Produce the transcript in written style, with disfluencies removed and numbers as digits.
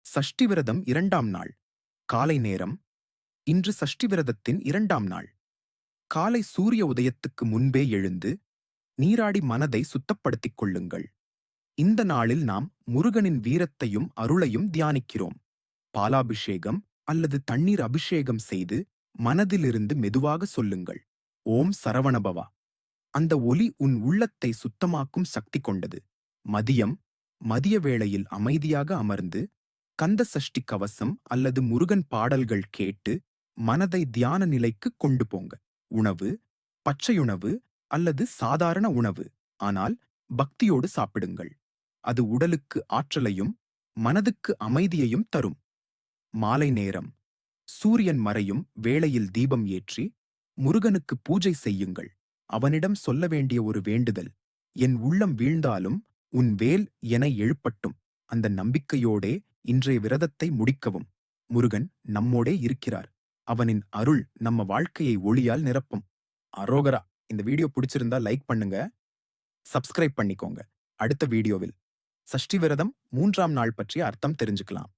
சஷ்டி விரதம் 2ஆம் நாள். காலை நேரம். இன்று சஷ்டி விரதத்தின் 2ஆம் நாள். காலை சூரிய உதயத்துக்கு முன்பே எழுந்து, நீராடி மனதை சுத்தப்படுத்திக் கொள்ளுங்கள். இந்த நாளில் நாம் முருகனின் வீரத்தையும் அருளையும் தியானிக்கிறோம். பாலாபிஷேகம் அல்லது தண்ணீர் அபிஷேகம் செய்து, மனதிலிருந்து மெதுவாக சொல்லுங்கள். ஓம் சரவணபவா. அந்த ஒலி உன் உள்ளத்தை சுத்தமாக்கும் சக்தி கொண்டது. மதியம். மதிய வேளையில் அமைதியாக அமர்ந்து, கந்த சஷ்டி கவசம் அல்லது முருகன் பாடல்கள் கேட்டு மனதை தியான நிலைக்கு கொண்டு போங்க. உணவு. பச்சையுணவு அல்லது சாதாரண உணவு, ஆனால் பக்தியோடு சாப்பிடுங்கள். அது உடலுக்கு ஆற்றலையும் மனதுக்கு அமைதியையும் தரும். மாலை நேரம். சூரியன் மறையும் வேளையில் தீபம் ஏற்றி முருகனுக்கு பூஜை செய்யுங்கள். அவனிடம் சொல்ல வேண்டிய ஒரு வேண்டுதல். என் உள்ளம் வீழ்ந்தாலும் உன் வேல் என எழுப்பட்டும். அந்த நம்பிக்கையோடே இன்றைய விரதத்தை முடிக்கவும். முருகன் நம்மோடே இருக்கிறார். அவனின் அருள் நம்ம வாழ்க்கையை ஒளியால் நிரப்பும். அரோகரா. இந்த வீடியோ பிடிச்சிருந்தா லைக் பண்ணுங்க. சப்ஸ்கிரைப் பண்ணிக்கோங்க. அடுத்த வீடியோவில் சஷ்டி விரதம் 3ஆம் நாள் பற்றிய அர்த்தம் தெரிஞ்சுக்கலாம்.